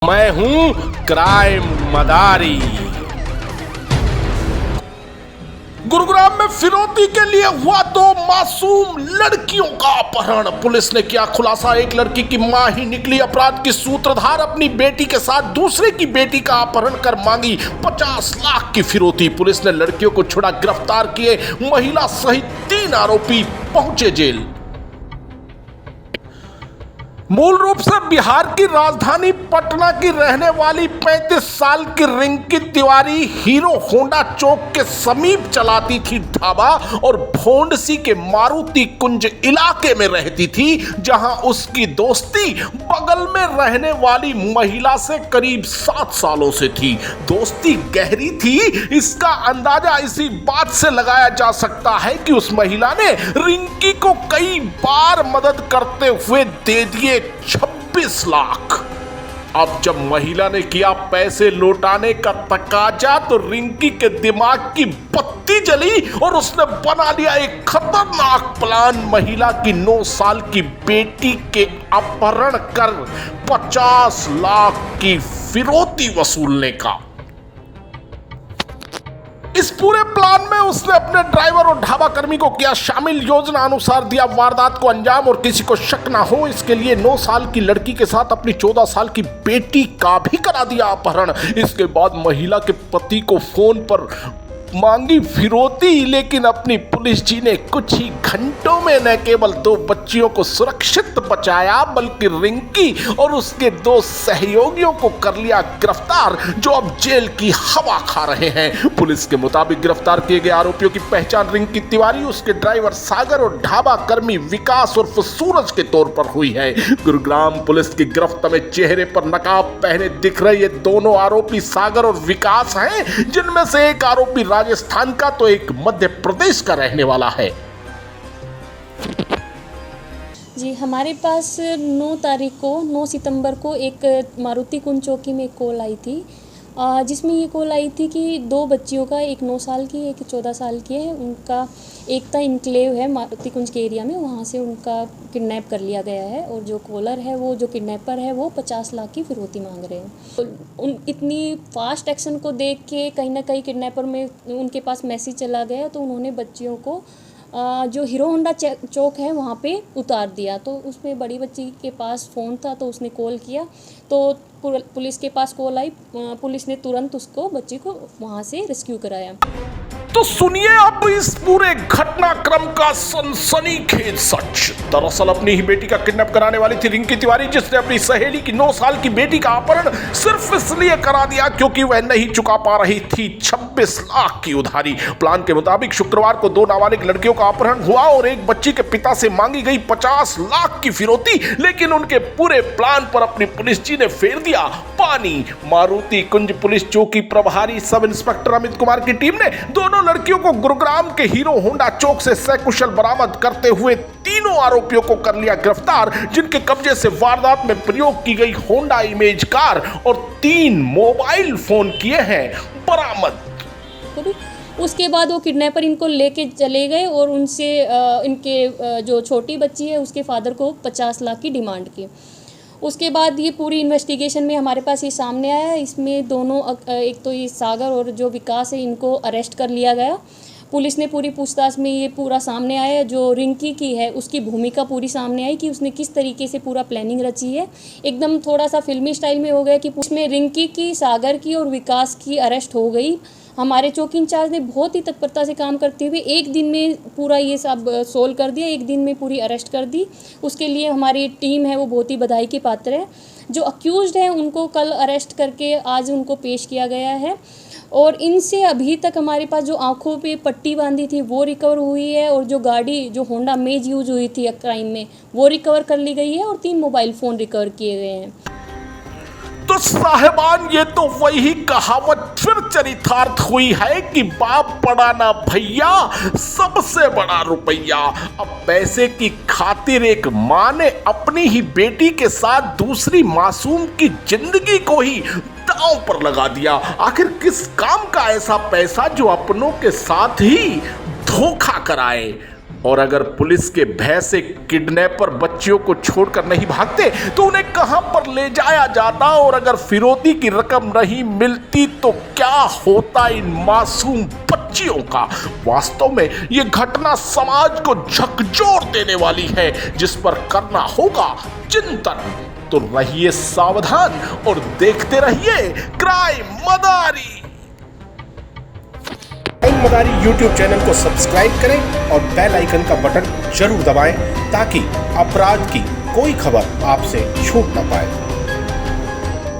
मैं हूं क्राइम मदारी। गुरुग्राम में फिरौती के लिए हुआ दो मासूम लड़कियों का अपहरण। पुलिस ने किया खुलासा। एक लड़की की मां ही निकली अपराध की सूत्रधार। अपनी बेटी के साथ दूसरे की बेटी का अपहरण कर मांगी 50 लाख की फिरौती। पुलिस ने लड़कियों को छुड़ा, गिरफ्तार किए। महिला सहित 3 आरोपी पहुंचे जेल। मूल रूप से बिहार की राजधानी पटना की रहने वाली 35 साल की रिंकी तिवारी हीरो होंडा चौक के समीप चलाती थी ढाबा और भोंडसी के मारुति कुंज इलाके में रहती थी, जहां उसकी दोस्ती बगल में रहने वाली महिला से करीब 7 सालों से थी। दोस्ती गहरी थी, इसका अंदाजा इसी बात से लगाया जा सकता है कि उस महिला ने रिंकी को कई बार मदद करते हुए दे दिए 26 लाख। अब जब महिला ने किया पैसे लौटाने का तकाजा तो रिंकी के दिमाग की बत्ती जली और उसने बना लिया एक खतरनाक प्लान। महिला की 9 साल की बेटी के अपहरण कर 50 लाख की फिरौती वसूलने का। इस पूरे प्लान में उसने अपने ड्राइवर और ढाबा कर्मी को किया शामिल। योजना अनुसार दिया वारदात को अंजाम और किसी को शक ना हो, इसके लिए 9 साल की लड़की के साथ अपनी 14 साल की बेटी का भी करा दिया अपहरण। इसके बाद महिला के पति को फोन पर मांगी फिरौती, लेकिन अपनी पुलिस जी ने कुछ ही घंटों में न केवल 2 बच्चियों को सुरक्षित बचाया बल्कि रिंकी और उसके 2 सहयोगियों को कर लिया गिरफ्तार, जो अब जेल की हवा खा रहे हैं। पुलिस के मुताबिक गिरफ्तार किए गए आरोपियों की पहचान रिंकी तिवारी, उसके ड्राइवर सागर और ढाबा कर्मी विकास उर्फ सूरज के तौर पर हुई है। गुरुग्राम पुलिस की गिरफ्त में चेहरे पर नकाब पहने दिख रहे ये दोनों आरोपी सागर और विकास हैं, जिनमें से एक आरोपी राजस्थान का तो एक मध्य प्रदेश का रहने वाला है। जी, हमारे पास 9 सितंबर को एक मारुति कुंज चौकी में एक कॉल आई थी, जिसमें ये कॉल आई थी कि 2 बच्चियों का, एक 9 साल की एक 14 साल की है, उनका एकता इनक्लेव है मारुति कुंज के एरिया में, वहाँ से उनका किडनैप कर लिया गया है और जो कॉलर है, वो जो किडनैपर है, वो 50 लाख की फिरौती मांग रहे हैं। तो इतनी फास्ट एक्शन को देख के कहीं ना कहीं किडनैपर में उनके पास मैसेज चला गया, तो उन्होंने बच्चियों को जो हीरो होंडा चौक है वहाँ पे उतार दिया। तो उसमें बड़ी बच्ची के पास फ़ोन था, तो उसने कॉल किया, तो पुलिस के पास कॉल आई। पुलिस ने तुरंत उसको, बच्ची को वहाँ से रेस्क्यू कराया। तो सुनिए अब इस पूरे घटनाक्रम का सनसनीखेज सच। दरअसल अपनी ही बेटी का किडनैप कराने वाली थी रिंकी तिवारी, जिसने अपनी सहेली की 9 साल की बेटी का अपहरण सिर्फ इसलिए करा दिया क्योंकि वह नहीं चुका पा रही थी 26 लाख की उधारी। प्लान के मुताबिक शुक्रवार को 2 नाबालिग लड़कियों का अपहरण हुआ और एक बच्ची के पिता से मांगी गई 50 लाख की फिरौती, लेकिन उनके पूरे प्लान पर अपनी पुलिस जी ने फेर दिया पानी। मारुति कुंज पुलिस चौकी प्रभारी सब इंस्पेक्टर अमित कुमार की टीम ने दोनों लड़कियों को गुरुग्राम के हीरो होंडा चौक से सकुशल बरामद करते हुए तीनों आरोपियों को कर लिया गिरफ्तार, जिनके कब्जे से वारदात में प्रयोग की गई होंडा इमेज कार और 3 मोबाइल फोन किए हैं बरामद। उसके बाद वो किडनैपर इनको लेके चले गए और उनसे इनके जो छोटी बच्ची है उसके फादर को 50 लाख की डिमांड की। उसके बाद ये पूरी इन्वेस्टिगेशन में हमारे पास ये सामने आया। इसमें दोनों, एक तो ये सागर और जो विकास है, इनको अरेस्ट कर लिया गया। पुलिस ने पूरी पूछताछ में ये पूरा सामने आया। जो रिंकी की है उसकी भूमिका पूरी सामने आई कि उसने किस तरीके से पूरा प्लानिंग रची है। एकदम थोड़ा सा फिल्मी स्टाइल में हो गया कि उसमें रिंकी की, सागर की और विकास की अरेस्ट हो गई। हमारे चौकी इंचार्ज ने बहुत ही तत्परता से काम करते हुए एक दिन में पूरा ये सब सोल्व कर दिया, एक दिन में पूरी अरेस्ट कर दी। उसके लिए हमारी टीम है वो बहुत ही बधाई की पात्र है। जो अक्यूज्ड हैं उनको कल अरेस्ट करके आज उनको पेश किया गया है और इनसे अभी तक हमारे पास जो आंखों पे पट्टी बांधी थी वो रिकवर हुई है और जो गाड़ी, जो होंडा मेज यूज हुई थी क्राइम में, वो रिकवर कर ली गई है और 3 मोबाइल फ़ोन रिकवर किए गए हैं। तो साहिबान, ये तो वही कहावत फिर चरितार्थ हुई है कि बाप बड़ा ना भैया, सबसे बड़ा रुपया। अब पैसे की खातिर एक माँ ने अपनी ही बेटी के साथ दूसरी मासूम की जिंदगी को ही दांव पर लगा दिया। आखिर किस काम का ऐसा पैसा जो अपनों के साथ ही धोखा कराए। और अगर पुलिस के भय से किडनैपर बच्चियों को छोड़कर नहीं भागते तो उन्हें कहां पर ले जाया जाता, और अगर फिरौती की रकम नहीं मिलती तो क्या होता इन मासूम बच्चियों का। वास्तव में ये घटना समाज को झकझोर देने वाली है, जिस पर करना होगा चिंतन। तो रहिए सावधान और देखते रहिए क्राइम मदारी। क्राइम मदारी YouTube चैनल को सब्सक्राइब करें और बेल आइकन का बटन जरूर दबाएं ताकि अपराध की कोई खबर आपसे छूट ना पाए।